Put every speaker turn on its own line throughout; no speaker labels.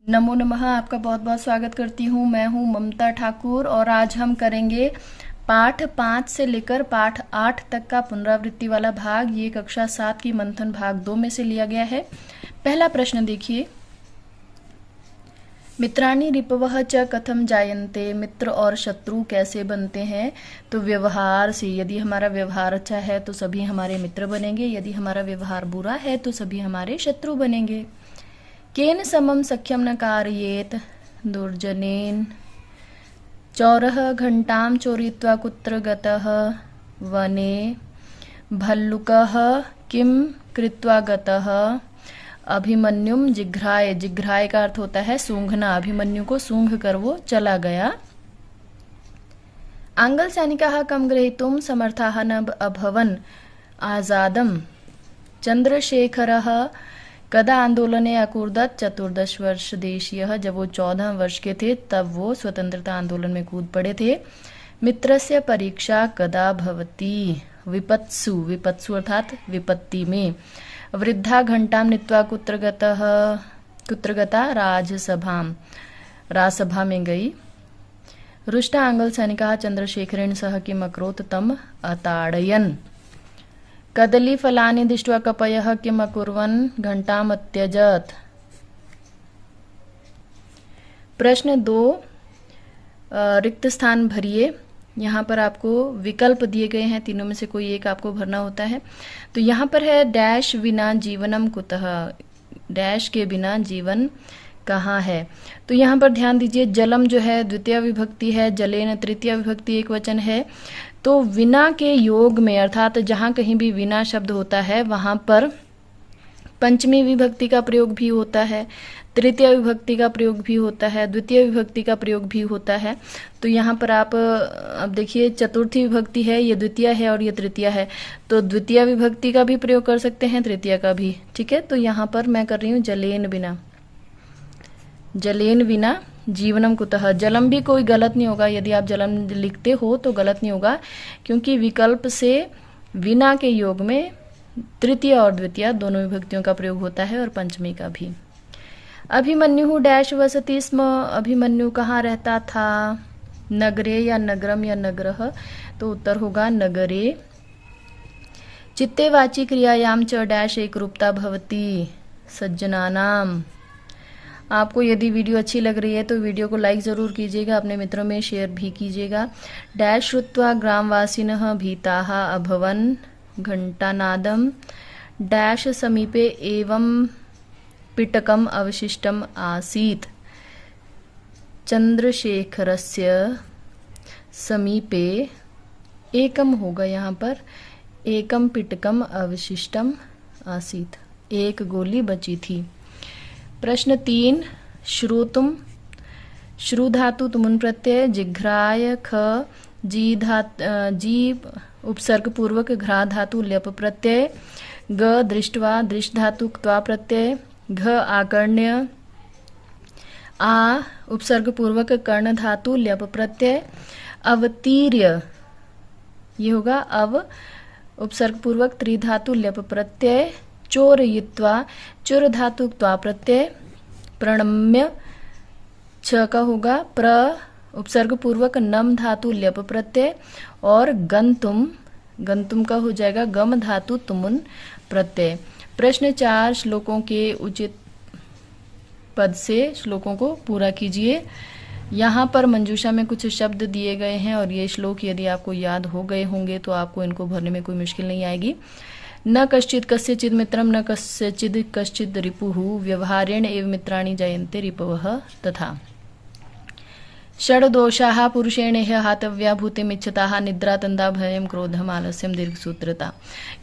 नमो नमः। आपका बहुत बहुत स्वागत करती हूँ। मैं हूँ ममता ठाकुर और आज हम करेंगे पाठ 5 से लेकर पाठ 8 तक का पुनरावृत्ति वाला भाग। ये कक्षा 7 की मंथन भाग 2 में से लिया गया है। पहला प्रश्न देखिए, मित्राणि रिपवः च कथम जायन्ते, मित्र और शत्रु कैसे बनते हैं? तो व्यवहार से। यदि हमारा व्यवहार अच्छा है तो सभी हमारे मित्र बनेंगे, यदि हमारा व्यवहार बुरा है तो सभी हमारे शत्रु बनेंगे। केन समम सख्यम न कारयेत, दुर्जनेन। चौरः घंटां चोरयित्वा कुत्र गतः, वने। भल्लुकः किं कृत्वा गतः, अभिमन्युम जिघ्राय। जिघ्राय का अर्थ होता है सूंघना, अभिमन्यु को सूंघ कर वो चला गया। आंगल सैनिकाः कम ग्रहीतुं समर्थाः न अभवन्, आजादम। चंद्रशेखरः कदा आंदोलने अकूर्दत, 14 वर्ष देशीय। जब वो 14 वर्ष के थे तब वो स्वतंत्रता आंदोलन में कूद पड़े थे। मित्रस्य परीक्षा कदा भवति, विपत्सु। विपत्सु अर्थात विपत्ति में। वृद्धा घंटां नीत्वा कुत्र गता, राजसभां। राजसभा में गई। रुष्टा आंगल सैनिकाः चंद्रशेखरेण सह किम् अकरोत्, तम अताडयन्। कदलीफलानि दृष्ट्वा कपयः किम् अकुर्वन्, घंटाम् अत्यजत्। प्रश्न 2, रिक्त स्थान भरिए। यहाँ पर आपको विकल्प दिए गए हैं, तीनों में से कोई एक आपको भरना होता है। तो यहाँ पर है डैश विना जीवनम कुतः, डैश के बिना जीवन कहाँ है? तो यहाँ पर ध्यान दीजिए, जलम जो है द्वितीय विभक्ति है, जलेन तृतीय विभक्ति एक वचन है। तो विना के योग में अर्थात जहाँ कहीं भी विना शब्द होता है वहाँ पर पंचमी विभक्ति का प्रयोग भी होता है, तृतीय विभक्ति का प्रयोग भी होता है, द्वितीय विभक्ति का प्रयोग भी होता है। तो यहाँ पर आप अब देखिए, चतुर्थी विभक्ति है, ये द्वितीय है और ये तृतीय है, तो द्वितीय विभक्ति का भी प्रयोग कर सकते हैं, तृतीय का भी। ठीक है, तो यहाँ पर मैं कर रही हूँ जलेन बिना। जलेन बिना जीवनम कुतः। जलम भी कोई गलत नहीं होगा, यदि आप जलम लिखते हो तो गलत नहीं होगा, क्योंकि विकल्प से विना के योग में तृतीय और द्वितीय दोनों विभक्तियों का प्रयोग होता है और पंचमी का भी। अभिमन्यु डैश वसति स्म, अभिमन्यु कहाँ रहता था? नगरे या नगरम या नगरः, तो उत्तर होगा नगरे। चित्ते वाची क्रियायाम च डैश एक रूपता भवति, सज्जनानाम। आपको यदि वीडियो अच्छी लग रही है तो वीडियो को लाइक ज़रूर कीजिएगा, अपने मित्रों में शेयर भी कीजिएगा। डैश श्रुत्वा ग्रामवासिनः भीताः अभवन्, घंटानादम। डैश समीपे एवं पिटकम अवशिष्टम आसीत्, चंद्रशेखरस्य समीपे एकम होगा यहाँ पर, एकम पिटकम अवशिष्टम आसीत्, एक गोली बची थी। प्रश्न 3, श्रोतुम। श्रु धातु तुमुन प्रत्यय, जिघ्राय ख, जी उपसर्ग पूर्वक, घ्रा धातु ल्यप प्रत्यय, ग दृष्टवा, दृष्ट धातु क्त्वा प्रत्यय, घ आकर्ण्य, आ उपसर्ग पूर्वक कर्ण धातु ल्यप प्रत्यय, अवतीर्य, ये होगा अव उपसर्ग पूर्वक त्रिधातु ल्यप प्रत्यय, चोरयित्वा, चुर धातु क्त्वा प्रत्यय, प्रणम्य, छ का होगा प्र उपसर्ग पूर्वक नम धातु ल्यप प्रत्यय, और गंतुम, गंतुम का हो जाएगा गम धातु तुमुन प्रत्यय। प्रश्न 4, श्लोकों के उचित पद से श्लोकों को पूरा कीजिए। यहाँ पर मंजूषा में कुछ शब्द दिए गए हैं और ये श्लोक यदि आपको याद हो गए होंगे तो आपको इनको भरने में कोई मुश्किल नहीं आएगी। न कश्चित् कस्यचित् मित्रं, न कस्यचित् कश्चित् रिपुः, व्यवहारेण एव मित्राणि जायन्ते रिपवः तथा। षड्दोषाः पुरुषेण हातव्या भूतिमिच्छताः, निद्रा, तंदा, भयम, क्रोधम, आलस्यम, दीर्घसूत्रता।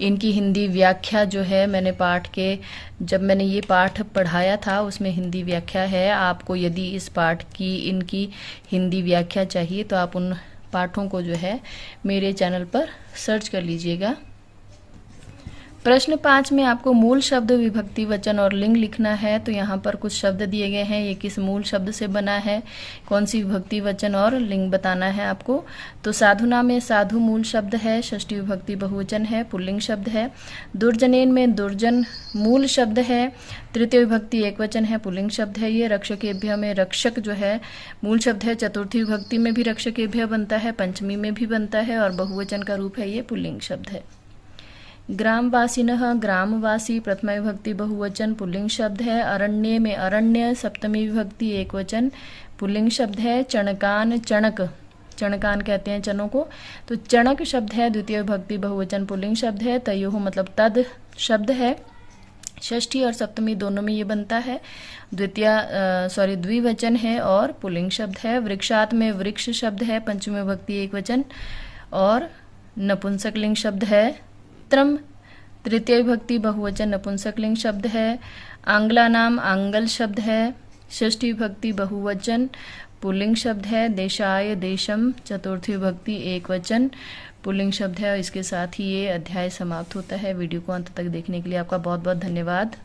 इनकी हिंदी व्याख्या जो है मैंने पाठ के, जब मैंने ये पाठ पढ़ाया था उसमें हिंदी व्याख्या है। आपको यदि इस पाठ की इनकी हिंदी व्याख्या चाहिए तो आप उन पाठों को जो है मेरे चैनल पर सर्च कर लीजिएगा। प्रश्न 5 में आपको मूल शब्द, विभक्ति, वचन और लिंग लिखना है। तो यहाँ पर कुछ शब्द दिए गए हैं, ये किस मूल शब्द से बना है, कौन सी विभक्ति, वचन और लिंग बताना है आपको। तो साधुना में साधु मूल शब्द है, षष्ठी विभक्ति बहुवचन है, पुल्लिंग शब्द है। दुर्जनेन में दुर्जन मूल शब्द है, तृतीय विभक्ति एकवचन है, पुल्लिंग शब्द है ये। रक्षकेभ्य में रक्षक जो है मूल शब्द है, चतुर्थी विभक्ति में भी रक्षकेभ्य बनता है, पंचमी में भी बनता है और बहुवचन का रूप है, ये पुल्लिंग शब्द है। ग्रामवासिनः ग्रामवासी प्रथमा विभक्ति बहुवचन पुल्लिंग शब्द है। अरण्य में अरण्य सप्तमी विभक्ति एकवचन पुल्लिंग शब्द है। चणकान चणक, चणकान कहते हैं चनों को, तो चणक शब्द है द्वितीय विभक्ति बहुवचन पुल्लिंग शब्द है। तयोः मतलब तद शब्द है, षष्ठी और सप्तमी दोनों में ये बनता है, द्विवचन है और पुल्लिंग शब्द है। वृक्षात में वृक्ष शब्द है, पंचमी विभक्ति एकवचन और नपुंसकलिंग शब्द है। चित्रम तृतीय विभक्ति बहुवचन नपुंसकलिंग शब्द है। आंग्ला नाम आंगल शब्द है, षष्ठी विभक्ति बहुवचन पुल्लिंग शब्द है। देशाय देशम चतुर्थी विभक्ति एकवचन पुल्लिंग शब्द है। और इसके साथ ही ये अध्याय समाप्त होता है। वीडियो को अंत तक देखने के लिए आपका बहुत बहुत धन्यवाद।